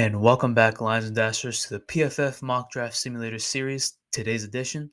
And welcome back, Lions and Dashers, to the PFF Mock Draft Simulator Series. Today's edition,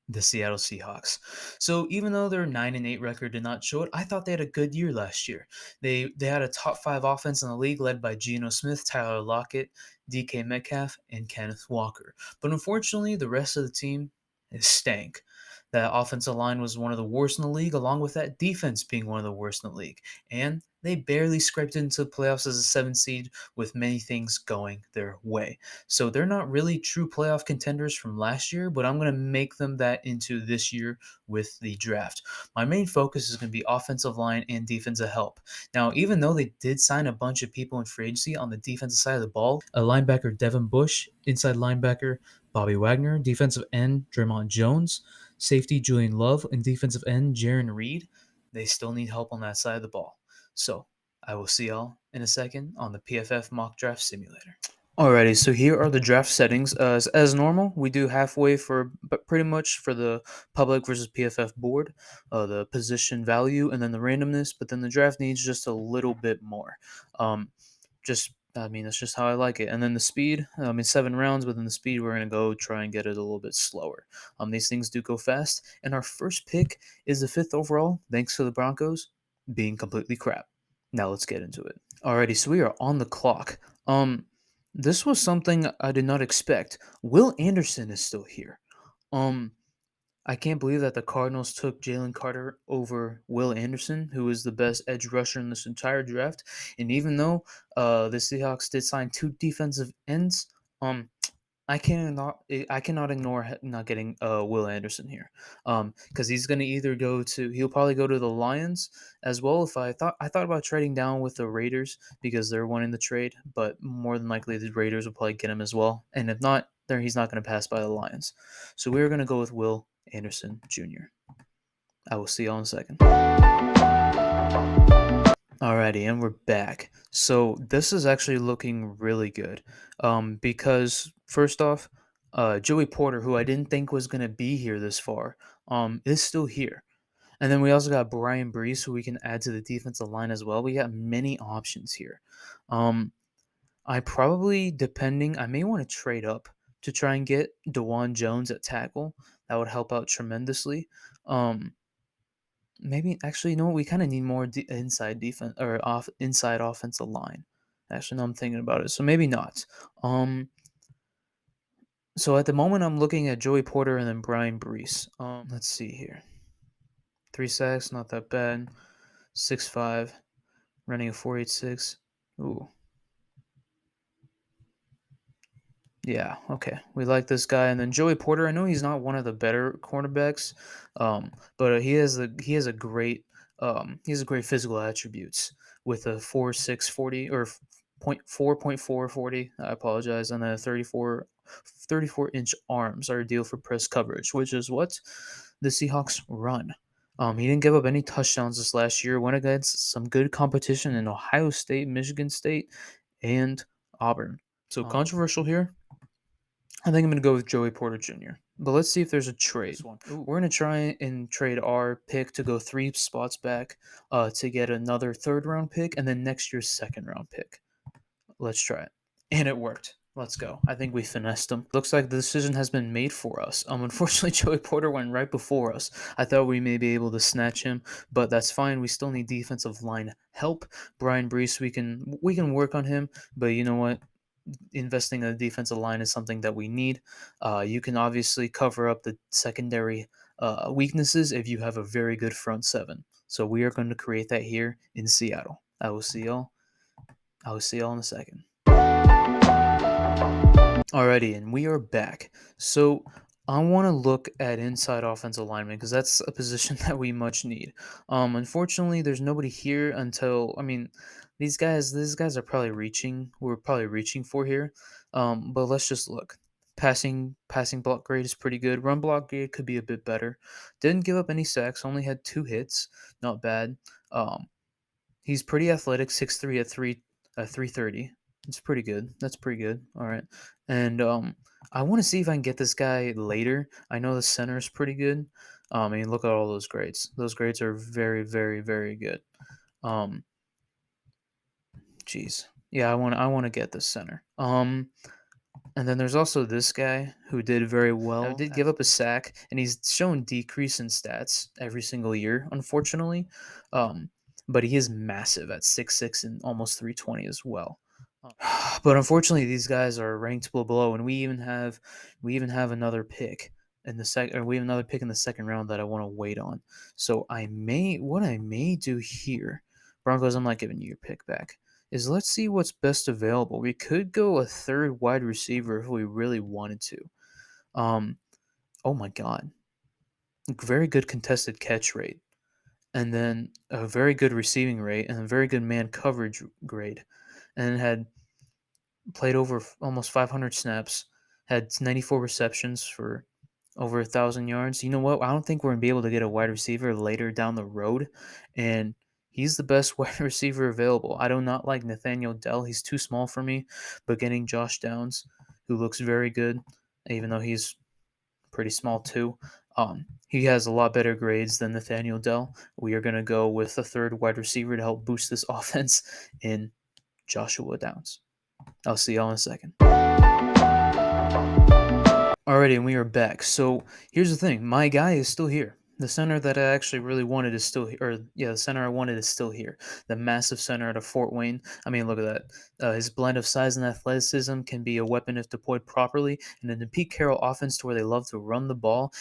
the Seattle Seahawks. So even though their 9-8 record did not show it, I thought they had a good year last year. They had a top five offense in the league led by Geno Smith, Tyler Lockett, DK Metcalf, and Kenneth Walker. But unfortunately, the rest of the team is stank. That offensive line was one of the worst in the league, along with that defense being one of the worst in the league. And they barely scraped into the playoffs as a 7 seed with many things going their way. So they're not really true playoff contenders from last year, but I'm going to make them that into this year with the draft. My main focus is going to be offensive line and defensive help. Now, even though they did sign a bunch of people in free agency on the defensive side of the ball, a linebacker Devin Bush, inside linebacker Bobby Wagner, defensive end Draymond Jones, safety Julian Love, and defensive end Jaron Reed, they still need help on that side of the ball. So I will see y'all in a second on the PFF Mock Draft Simulator. Alrighty, so here are the draft settings. As normal, we do halfway but pretty much for the public versus PFF board, the position value, and then the randomness. But then the draft needs just a little bit more. That's just how I like it. And then the speed, 7 rounds, but then the speed, we're going to go try and get it a little bit slower. These things do go fast. And our first pick is the 5th overall, thanks to the Broncos being completely crap. Now let's get into it. Alrighty, so we are on the clock. This was something I did not expect. Will Anderson is still here. I can't believe that the Cardinals took Jalen Carter over Will Anderson, who is the best edge rusher in this entire draft. And even though the Seahawks did sign 2 defensive ends, I cannot ignore not getting Will Anderson here, because he'll probably go to the Lions as well. If I thought about trading down with the Raiders because they're wanting the trade, but more than likely the Raiders will probably get him as well. And if not, then he's not going to pass by the Lions. So we're going to go with Will Anderson Jr. I will see y'all in a second. Alrighty, and we're back. So this is actually looking really good. Because first off, Joey Porter, who I didn't think was gonna be here this far, is still here. And then we also got Brian Brees, who we can add to the defensive line as well. We got many options here. Um, I may want to trade up to try and get DeJuan Jones at tackle. That would help out tremendously. Um, Maybe actually, you know what? We kind of need more inside defense or inside offensive line. Actually, no, I'm thinking about it. So maybe not. Um, so at the moment, I'm looking at Joey Porter and then Brian Brees. Let's see here. 3 sacks, not that bad. 6'5", running a 4.86. Ooh, yeah, okay. We like this guy, and then Joey Porter. I know he's not one of the better cornerbacks, but he has a great physical attributes with a 4.640 or point 4.440. I apologize, and then a 34-inch arms are ideal for press coverage, which is what the Seahawks run. He didn't give up any touchdowns this last year. Went against some good competition in Ohio State, Michigan State, and Auburn. So controversial here. I think I'm going to go with Joey Porter Jr. But let's see if there's a trade. We're going to try and trade our pick to go 3 spots back to get another 3rd-round pick and then next year's 2nd-round pick. Let's try it. And it worked. Let's go. I think we finessed him. Looks like the decision has been made for us. Unfortunately, Joey Porter went right before us. I thought we may be able to snatch him, but that's fine. We still need defensive line help. Brian Brees, we can work on him, but you know what? Investing in the defensive line is something that we need. You can obviously cover up the secondary weaknesses if you have a very good front 7. So we are going to create that here in Seattle. I will see y'all in a second. Alrighty, and we are back. So I want to look at inside offensive lineman because that's a position that we much need. Unfortunately, there's nobody here until these guys are probably reaching. We're probably reaching for here. But let's just look. Passing block grade is pretty good. Run block grade could be a bit better. Didn't give up any sacks. Only had 2 hits. Not bad. He's pretty athletic. 6'3" at 330. It's pretty good. That's pretty good. All right. And I want to see if I can get this guy later. I know the center is pretty good. Look at all those grades. Those grades are very, very, very good. Jeez. Yeah, I want to get the center. And then there's also this guy who did very well. Did give up a sack, and he's shown decrease in stats every single year, unfortunately. Um, but he is massive at 6'6" and almost 320 as well. But unfortunately, these guys are ranked below, and we even have another pick in the second, or we have another pick in the second round that I want to wait on. So what I may do here, Broncos, I'm not giving you your pick back. Is let's see what's best available. We could go a third wide receiver if we really wanted to. Um, oh my God, very good contested catch rate, and then a very good receiving rate, and a very good man coverage grade, and it had played over almost 500 snaps, had 94 receptions for over 1,000 yards. You know what? I don't think we're gonna be able to get a wide receiver later down the road, and he's the best wide receiver available. I do not like Nathaniel Dell. He's too small for me, but getting Josh Downs, who looks very good, even though he's pretty small too. He has a lot better grades than Nathaniel Dell. We are gonna go with a third wide receiver to help boost this offense in Joshua Downs. I'll see y'all in a second. Alrighty, and we are back. So here's the thing: my guy is still here. The center that I actually really wanted is still here. Or yeah, the center I wanted is still here. The massive center out of Fort Wayne. I mean, look at that. His blend of size and athleticism can be a weapon if deployed properly. And in the Pete Carroll offense, to where they love to run the ball,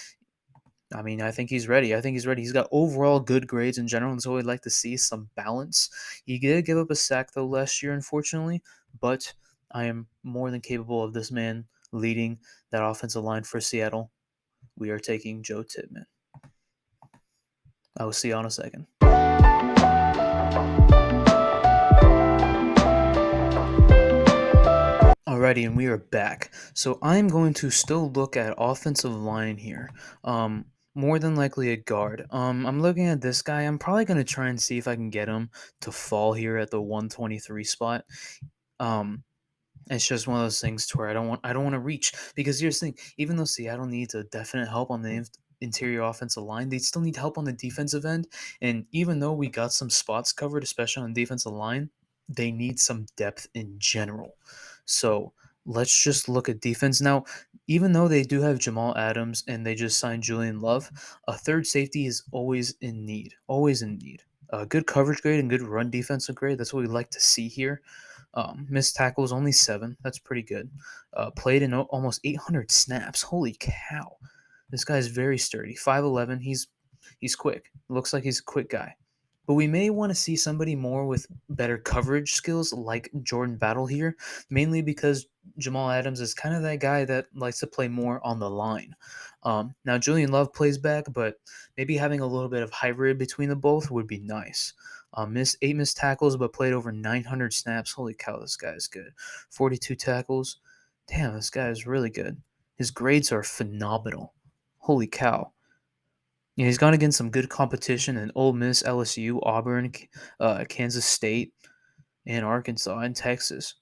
I mean, I think he's ready. I think he's ready. He's got overall good grades in general, and so I'd like to see some balance. He did give up a sack though last year, unfortunately, but I am more than capable of this man leading that offensive line for Seattle. We are taking Joe Tippmann. I will see you in a second. Alrighty, and we are back. So I'm going to still look at offensive line here. More than likely a guard. I'm looking at this guy. I'm probably going to try and see if I can get him to fall here at the 123 spot. Um, it's just one of those things to where I don't want to reach, because here's the thing: even though Seattle needs a definite help on the interior offensive line, they still need help on the defensive end. And even though we got some spots covered, especially on the defensive line, they need some depth in general. So let's just look at defense now. Even though they do have Jamal Adams and they just signed Julian Love, a third safety is always in need. Always in need. Good coverage grade and good run defensive grade. That's what we like to see here. Missed tackles only 7. That's pretty good. Played in almost 800 snaps. Holy cow! This guy's very sturdy. 5'11". He's quick. Looks like he's a quick guy. But we may want to see somebody more with better coverage skills like Jordan Battle here, mainly because Jamal Adams is kind of that guy that likes to play more on the line. Now, Julian Love plays back, but maybe having a little bit of hybrid between the both would be nice. Missed 8 missed tackles, but played over 900 snaps. Holy cow, this guy is good. 42 tackles. Damn, this guy is really good. His grades are phenomenal. Holy cow. Yeah, he's gone against some good competition in Ole Miss, LSU, Auburn, Kansas State, and Arkansas, and Texas.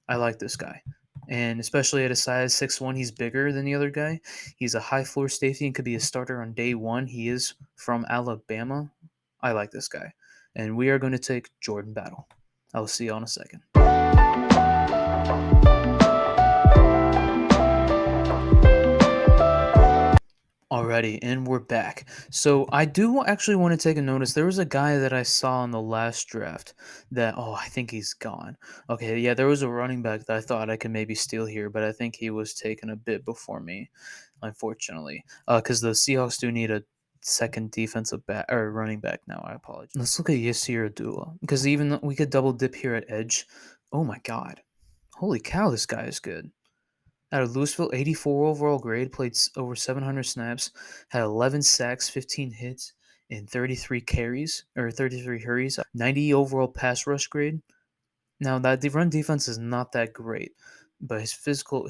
I like this guy. And especially at a size 6'1", he's bigger than the other guy. He's a high floor safety and could be a starter on day one. He is from Alabama. I like this guy. And we are going to take Jordan Battle. I will see you in a second. Alrighty, and we're back. So I do actually want to take a notice. There was a guy that I saw in the last draft that, I think he's gone. Okay, yeah, there was a running back that I thought I could maybe steal here, but I think he was taken a bit before me, unfortunately. Because the Seahawks do need a second defensive back or running back now. I apologize. Let's look at Yasir Abdullah, because even though we could double dip here at edge. Oh my God, holy cow, this guy is good. Out of Louisville, 84 overall grade, played over 700 snaps, had 11 sacks, 15 hits, and 33 carries, or 33 hurries, 90 overall pass rush grade. Now that the run defense is not that great, but his physical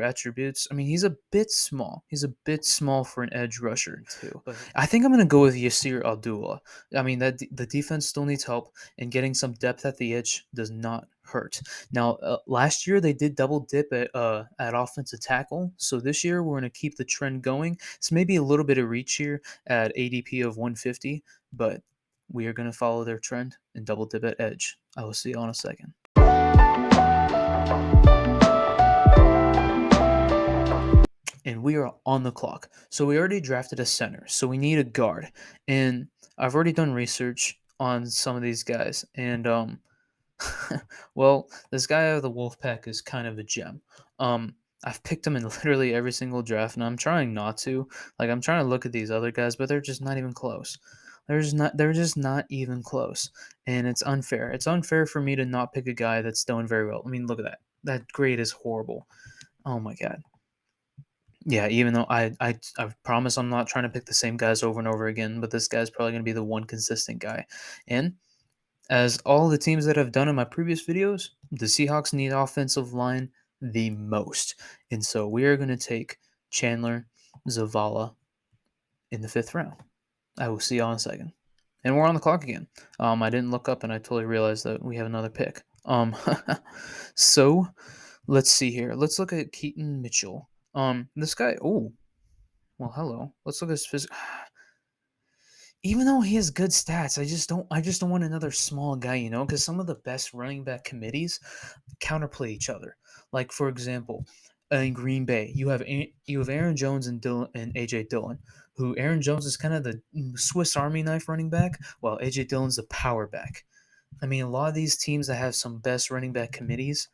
attributes. I mean, he's a bit small. He's a bit small for an edge rusher too. But I think I'm gonna go with Yasir Abdullah. I mean, that the defense still needs help, and getting some depth at the edge does not hurt. Now, last year they did double dip at offensive tackle, so this year we're gonna keep the trend going. It's maybe a little bit of reach here at ADP of 150, but we are going to follow their trend and double dip at edge. I will see you in a second. And we are on the clock. So we already drafted a center. So we need a guard. And I've already done research on some of these guys. And well, this guy out of the Wolfpack is kind of a gem. I've picked him in literally every single draft, and I'm trying not to. Like I'm trying to look at these other guys, but they're just not even close. They're just not even close. And it's unfair. It's unfair for me to not pick a guy that's doing very well. I mean, look at that. That grade is horrible. Oh my god. Yeah, even though I promise I'm not trying to pick the same guys over and over again, but this guy's probably going to be the one consistent guy. And as all the teams that I've done in my previous videos, the Seahawks need offensive line the most. And so we are going to take Chandler Zavala in the 5th round. I will see y'all in a second. And we're on the clock again. I didn't look up and I totally realized that we have another pick. So let's see here. Let's look at Keaton Mitchell. This guy. Oh, well, hello. Let's look at his physical. Even though he has good stats, I just don't want another small guy, because some of the best running back committees counterplay each other. Like for example, in Green Bay, you have Aaron Jones and AJ Dillon, who Aaron Jones is kind of the Swiss Army knife running back, while AJ Dillon's the power back. I mean, a lot of these teams that have some best running back committees,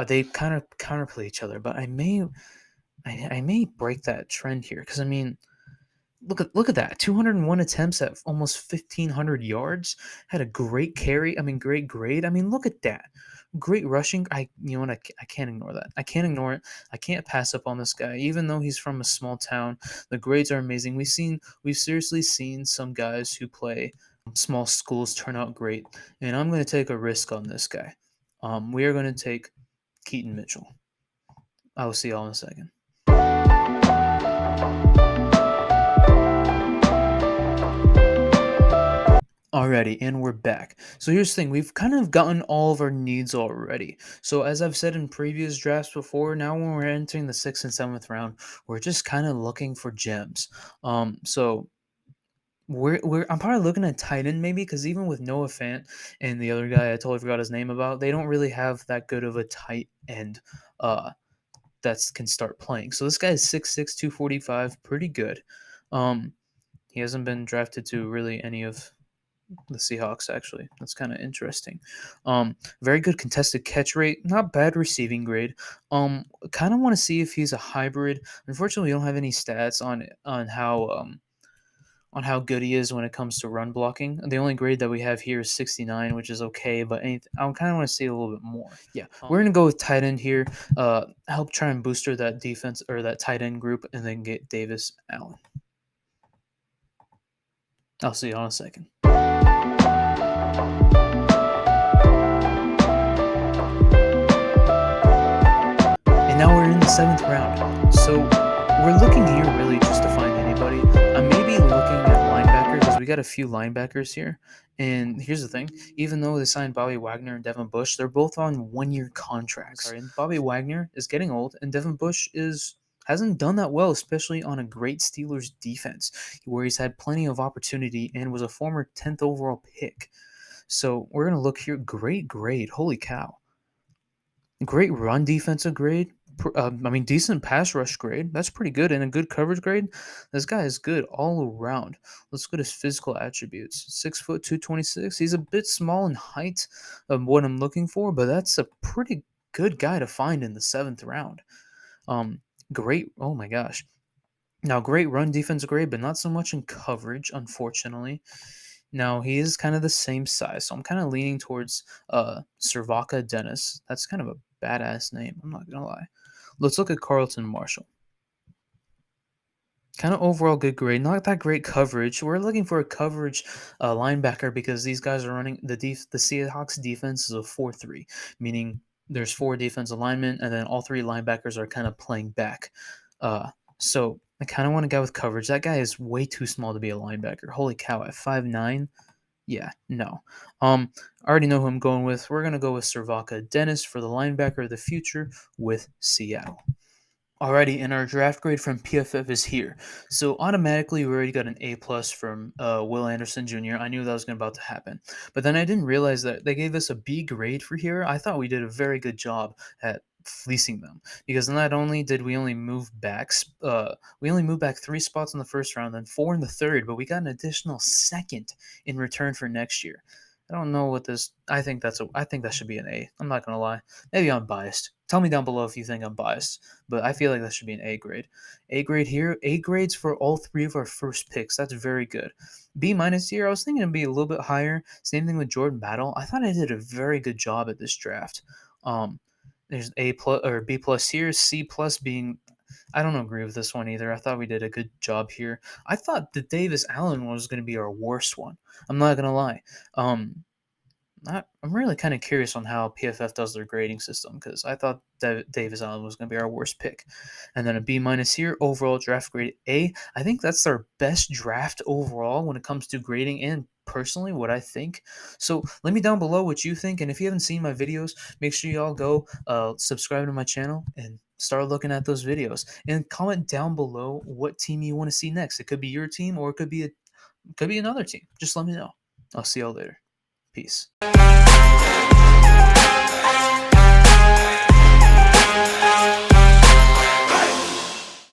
they kind of counterplay each other. But I may break that trend here because I mean, look at that. 201 attempts at almost 1,500 yards. Had a great carry. I mean, great grade. I mean, look at that. Great rushing. You know what? I can't ignore that. I can't ignore it. I can't pass up on this guy, even though he's from a small town. The grades are amazing. We've seriously seen some guys who play small schools turn out great, and I'm going to take a risk on this guy. We are going to take Keaton Mitchell. I will see y'all in a second. Alrighty, and we're back. So here's the thing, we've kind of gotten all of our needs already. So as I've said in previous drafts before, now when we're entering the 6th and 7th round, we're just kind of looking for gems. So I'm probably looking at tight end maybe because even with Noah Fant and the other guy I totally forgot his name about, they don't really have that good of a tight end that can start playing. So this guy is 6'6", 245, pretty good. He hasn't been drafted to really any of the Seahawks, actually. That's kind of interesting. Very good contested catch rate, not bad receiving grade. Kind of want to see if he's a hybrid. Unfortunately, we don't have any stats on how good he is when it comes to run blocking. The only grade that we have here is 69, which is okay, but I kind of want to see a little bit more. Yeah, we're gonna go with tight end here. Help try and booster that defense or that tight end group, and then get Davis Allen. I'll see you in a second. And now we're in the 7th round. So we're looking here really just to find anybody. I may be looking at linebacker because we got a few linebackers here. And here's the thing, even though they signed Bobby Wagner and Devin Bush, they're both on 1-year contracts. And Bobby Wagner is getting old, and Devin Bush hasn't done that well, especially on a great Steelers defense, where he's had plenty of opportunity and was a former 10th overall pick. So we're going to look here. Great grade. Holy cow. Great run defensive grade. Decent pass rush grade. That's pretty good. And a good coverage grade. This guy is good all around. Let's go to his physical attributes. 6 foot 226. He's a bit small in height of what I'm looking for, but that's a pretty good guy to find in the 7th round. Great. Oh my gosh. Now, great run defense grade, but not so much in coverage, unfortunately. Now, he is kind of the same size, so I'm kind of leaning towards Servaka Dennis. That's kind of a badass name, I'm not going to lie. Let's look at Carlton Marshall. Kind of overall good grade, not that great coverage. We're looking for a coverage linebacker because these guys are running the Seahawks defense is a 4-3, meaning there's 4 defensive linemen and then all 3 linebackers are kind of playing back. So I kind of want a guy with coverage. That guy is way too small to be a linebacker. Holy cow, at 5'9". Yeah, no. I already know who I'm going with. We're gonna go with Servaka Dennis for the linebacker of the future with Seattle. Alrighty, and our draft grade from PFF is here. So automatically, we already got an A plus from Will Anderson Jr. I knew that was about to happen, but then I didn't realize that they gave us a B grade for here. I thought we did a very good job at fleecing them because not only did we only move back, we only moved back 3 spots in the first round, then 4 in the third, but we got an additional second in return for next year. I don't know what this. I think that should be an A. I'm not gonna lie. Maybe I'm biased. Tell me down below if you think I'm biased, but I feel like that should be an A grade. A grade here, A grades for all three of our first picks. That's very good. B minus here, I was thinking it'd be a little bit higher. Same thing with Jordan Battle. I thought I did a very good job at this draft. Um, there's A plus or B plus here. C plus being, I don't agree with this one either. I thought we did a good job here. I thought the Davis Allen one was going to be our worst one. I'm not gonna lie. Um, I'm really kind of curious on how PFF does their grading system because I thought Davis Allen was going to be our worst pick. And then a B minus here, overall draft grade A. I think that's our best draft overall when it comes to grading and personally what I think. So let me down below what you think. And if you haven't seen my videos, make sure y'all go subscribe to my channel and start looking at those videos. And comment down below what team you want to see next. It could be your team or it could be another team. Just let me know. I'll see y'all later. Peace.